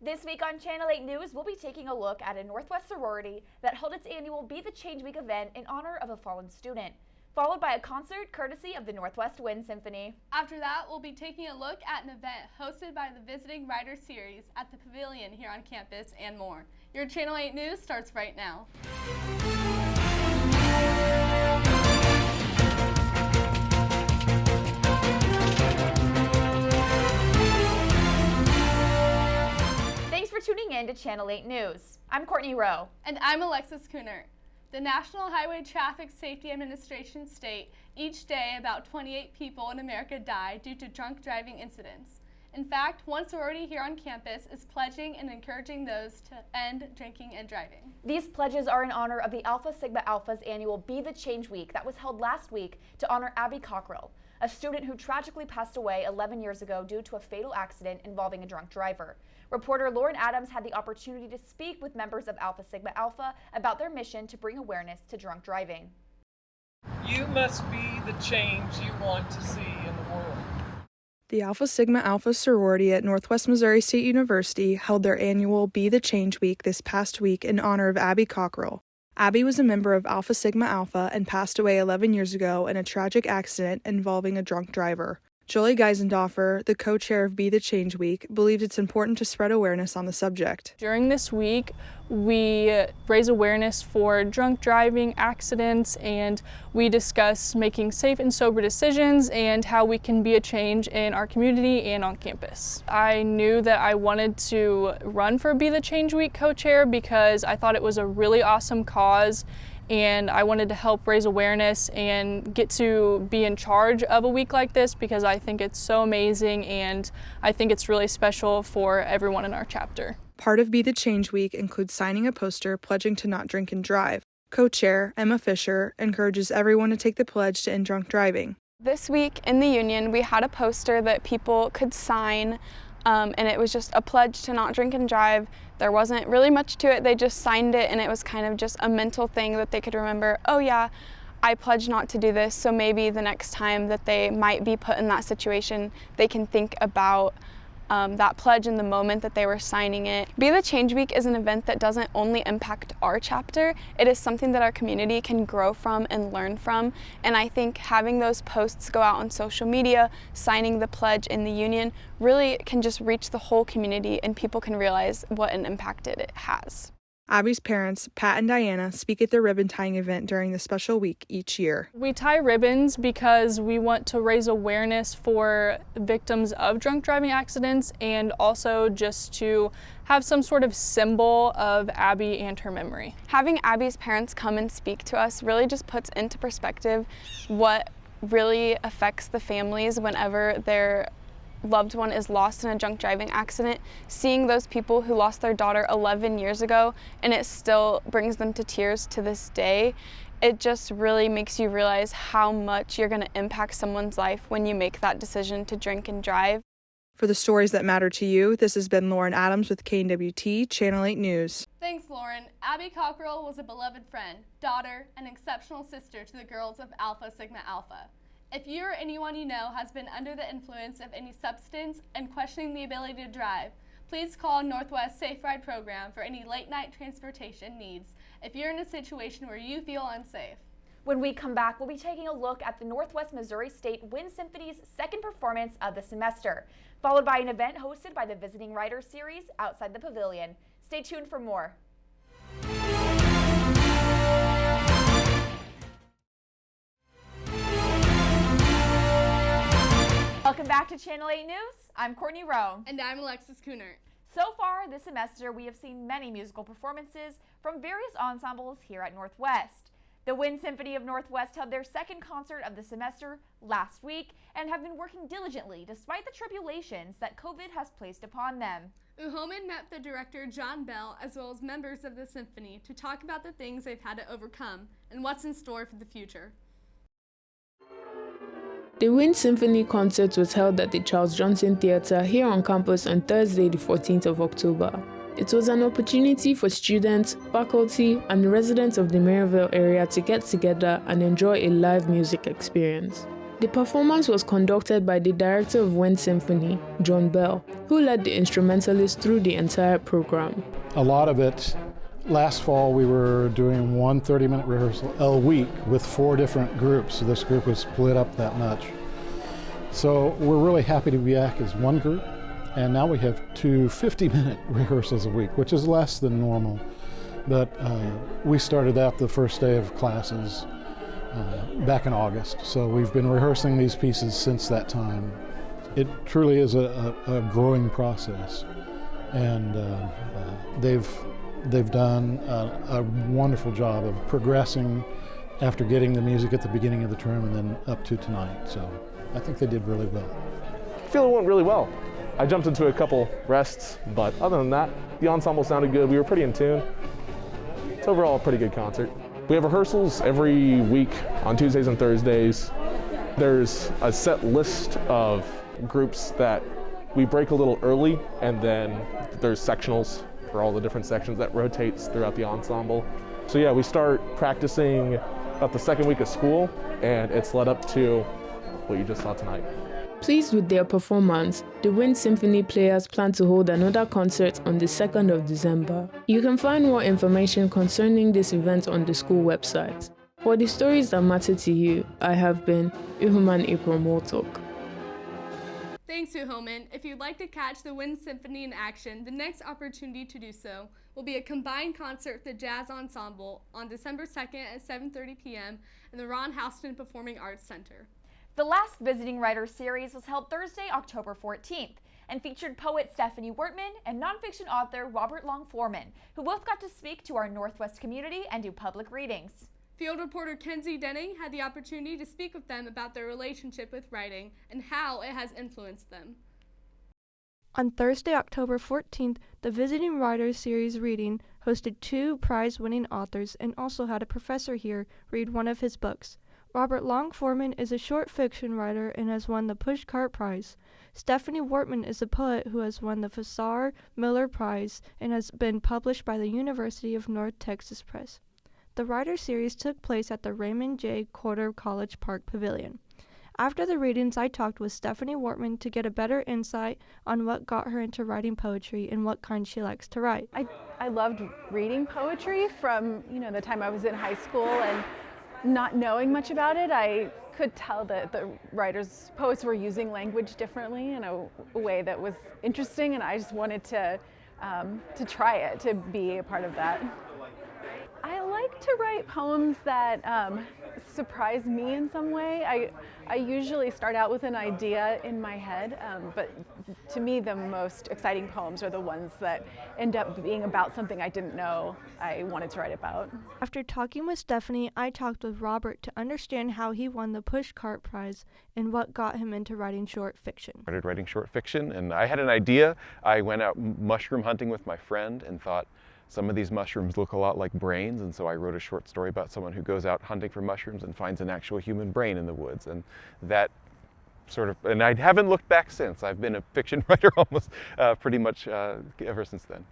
This week on Channel 8 News, we'll be taking a look at a Northwest sorority that held its annual Be the Change Week event in honor of a fallen student, followed by a concert courtesy of the Northwest Wind Symphony. After that, we'll be taking a look at an event hosted by the Visiting Writer Series at the Pavilion here on campus and more. Your Channel 8 News starts right now. Thanks for tuning in to Channel 8 News. I'm Courtney Rowe. And I'm Alexis Kuhnert. The National Highway Traffic Safety Administration state each day about 28 people in America die due to drunk driving incidents. In fact, one sorority here on campus is pledging and encouraging those to end drinking and driving. These pledges are in honor of the Alpha Sigma Alpha's annual Be the Change Week that was held last week to honor Abby Cockrell, a student who tragically passed away 11 years ago due to a fatal accident involving a drunk driver. Reporter Lauren Adams had the opportunity to speak with members of Alpha Sigma Alpha about their mission to bring awareness to drunk driving. You must be the change you want to see in the world. The Alpha Sigma Alpha sorority at Northwest Missouri State University held their annual Be the Change Week this past week in honor of Abby Cockrell. Abby was a member of Alpha Sigma Alpha and passed away 11 years ago in a tragic accident involving a drunk driver. Jolie Geisendorfer, the co-chair of Be the Change Week, believed it's important to spread awareness on the subject. During this week, we raise awareness for drunk driving accidents, and we discuss making safe and sober decisions and how we can be a change in our community and on campus. I knew that I wanted to run for Be the Change Week co-chair because I thought it was a really awesome cause, and I wanted to help raise awareness and get to be in charge of a week like this because I think it's so amazing and I think it's really special for everyone in our chapter. Part of Be the Change Week includes signing a poster pledging to not drink and drive. Co-chair Emma Fisher encourages everyone to take the pledge to end drunk driving. This week in the union, we had a poster that people could sign, and it was just a pledge to not drink and drive. There wasn't really much to it. They just signed it, and it was kind of just a mental thing that they could remember, oh yeah, I pledge not to do this, so maybe the next time that they might be put in that situation, they can think about that pledge in the moment that they were signing it. Be the Change Week is an event that doesn't only impact our chapter, it is something that our community can grow from and learn from, and I think having those posts go out on social media, signing the pledge in the union, really can just reach the whole community and people can realize what an impact it has. Abby's parents, Pat and Diana, speak at their ribbon tying event during the special week each year. We tie ribbons because we want to raise awareness for victims of drunk driving accidents and also just to have some sort of symbol of Abby and her memory. Having Abby's parents come and speak to us really just puts into perspective what really affects the families whenever their loved one is lost in a drunk driving accident. Seeing those people who lost their daughter 11 years ago and it still brings them to tears to this day, it just really makes you realize how much you're going to impact someone's life when you make that decision to drink and drive. For the stories that matter to you, this has been Lauren Adams with KNWT Channel 8 News. Thanks, Lauren. Abby Cockrell was a beloved friend, daughter, and exceptional sister to the girls of Alpha Sigma Alpha. If you or anyone you know has been under the influence of any substance and questioning the ability to drive, please call Northwest Safe Ride Program for any late-night transportation needs if you're in a situation where you feel unsafe. When we come back, we'll be taking a look at the Northwest Missouri State Wind Symphony's second performance of the semester, followed by an event hosted by the Visiting Writer Series outside the Pavilion. Stay tuned for more. Welcome back to Channel 8 News. I'm Courtney Rowe. And I'm Alexis Kuhnert. So far this semester, we have seen many musical performances from various ensembles here at Northwest. The Wind Symphony of Northwest held their second concert of the semester last week and have been working diligently despite the tribulations that COVID has placed upon them. Foreman met the director John Bell as well as members of the symphony to talk about the things they've had to overcome and what's in store for the future. The Wind Symphony concert was held at the Charles Johnson Theatre here on campus on Thursday, the 14th of October. It was an opportunity for students, faculty, and residents of the Maryville area to get together and enjoy a live music experience. The performance was conducted by the director of Wind Symphony, John Bell, who led the instrumentalists through the entire program. A lot of it, last fall we were doing one 30-minute rehearsal a week with 4 different groups. So this group was split up that much. So we're really happy to be back as one group, and now we have 2 50-minute rehearsals a week, which is less than normal. But we started out the first day of classes back in August, so we've been rehearsing these pieces since that time. It truly is a growing process, and they've done a wonderful job of progressing after getting the music at the beginning of the term and then up to tonight. So I think they did really well. I feel it went really well. I jumped into a couple rests, but other than that, the ensemble sounded good. We were pretty in tune. It's overall a pretty good concert. We have rehearsals every week on Tuesdays and Thursdays. There's a set list of groups that we break a little early, and then there's sectionals for all the different sections that rotates throughout the ensemble. So yeah, we start practicing about the second week of school, and it's led up to what you just saw tonight. Pleased with their performance, the Wind Symphony players plan to hold another concert on the 2nd of December. You can find more information concerning this event on the school website. For the stories that matter to you, I have been Ihuman April Moltok. Thanks, Foreman. If you'd like to catch the Wind Symphony in action, the next opportunity to do so will be a combined concert with the Jazz Ensemble on December 2nd at 7:30 p.m. in the Ron Houston Performing Arts Center. The last Visiting Writers series was held Thursday, October 14th, and featured poet Stephanie Wortman and nonfiction author Robert Long Foreman, who both got to speak to our Northwest community and do public readings. Field reporter Kenzie Denning had the opportunity to speak with them about their relationship with writing and how it has influenced them. On Thursday, October 14th, the Visiting Writers Series reading hosted 2 prize-winning authors and also had a professor here read one of his books. Robert Long Foreman is a short fiction writer and has won the Pushcart Prize. Stephanie Wortman is a poet who has won the Fassar Miller Prize and has been published by the University of North Texas Press. The writer series took place at the Raymond J. Corder College Park Pavilion. After the readings, I talked with Stephanie Wortman to get a better insight on what got her into writing poetry and what kind she likes to write. I loved reading poetry from the time I was in high school, and not knowing much about it, I could tell that the poets were using language differently in a way that was interesting, and I just wanted to try it, to be a part of that. I like to write poems that surprise me in some way. I usually start out with an idea in my head, but to me the most exciting poems are the ones that end up being about something I didn't know I wanted to write about. After talking with Stephanie, I talked with Robert to understand how he won the Pushcart Prize and what got him into writing short fiction. I started writing short fiction, and I had an idea. I went out mushroom hunting with my friend and thought, some of these mushrooms look a lot like brains, and so I wrote a short story about someone who goes out hunting for mushrooms and finds an actual human brain in the woods. And that and I haven't looked back since. I've been a fiction writer almost pretty much ever since then.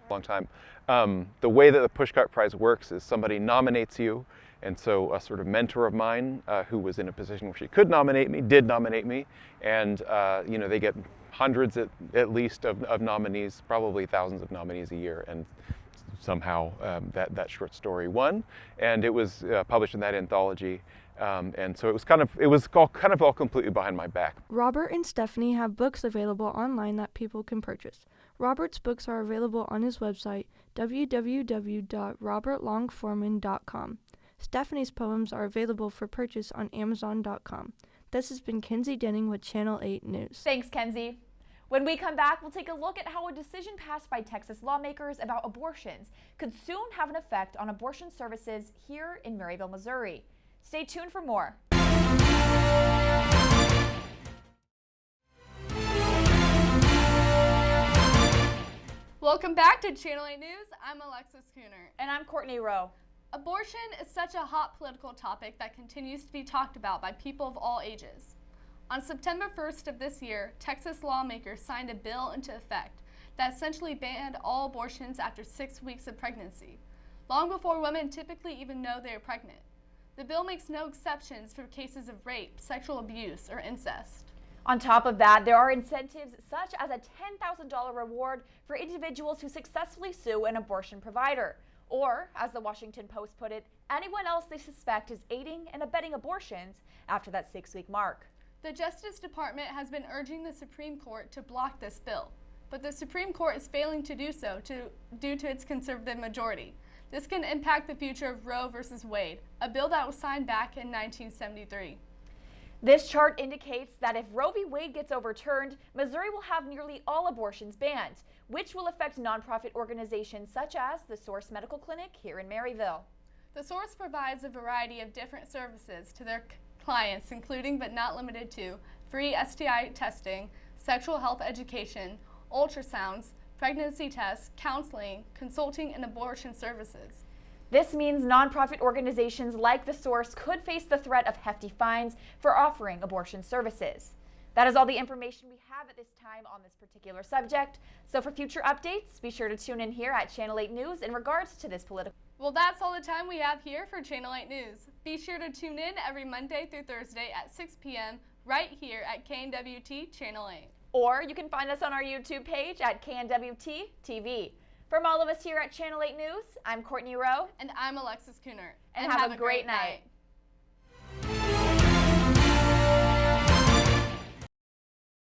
Long time. The way that the Pushcart Prize works is somebody nominates you, and so a sort of mentor of mine who was in a position where she could nominate me, did nominate me, and they get hundreds at least of nominees, probably thousands of nominees a year, and somehow that short story won, and it was published in that anthology, and so it was all completely behind my back. Robert and Stephanie have books available online that people can purchase. Robert's books are available on his website, www.robertlongforeman.com. Stephanie's poems are available for purchase on Amazon.com. This has been Kenzie Denning with Channel 8 News. Thanks, Kenzie. When we come back, we'll take a look at how a decision passed by Texas lawmakers about abortions could soon have an effect on abortion services here in Maryville, Missouri. Stay tuned for more. Welcome back to Channel 8 News. I'm Alexis Kuhnert. And I'm Courtney Rowe. Abortion is such a hot political topic that continues to be talked about by people of all ages. On September 1st of this year, Texas lawmakers signed a bill into effect that essentially banned all abortions after 6 weeks of pregnancy, long before women typically even know they are pregnant. The bill makes no exceptions for cases of rape, sexual abuse, or incest. On top of that, there are incentives such as a $10,000 reward for individuals who successfully sue an abortion provider. Or, as the Washington Post put it, anyone else they suspect is aiding and abetting abortions after that 6-week mark. The Justice Department has been urging the Supreme Court to block this bill, but the Supreme Court is failing to do so due to its conservative majority. This can impact the future of Roe versus Wade, a bill that was signed back in 1973. This chart indicates that if Roe v. Wade gets overturned, Missouri will have nearly all abortions banned, which will affect nonprofit organizations such as the Source Medical Clinic here in Maryville. The Source provides a variety of different services to their clients, including but not limited to free STI testing, sexual health education, ultrasounds, pregnancy tests, counseling, consulting, and abortion services. This means nonprofit organizations like The Source could face the threat of hefty fines for offering abortion services. That is all the information we have at this time on this particular subject. So for future updates, be sure to tune in here at Channel 8 News in regards to this political. Well, that's all the time we have here for Channel 8 News. Be sure to tune in every Monday through Thursday at 6 p.m. right here at KNWT Channel 8. Or you can find us on our YouTube page at KNWT TV. From all of us here at Channel 8 News, I'm Courtney Rowe. And I'm Alexis Kuhnert. And have a great night.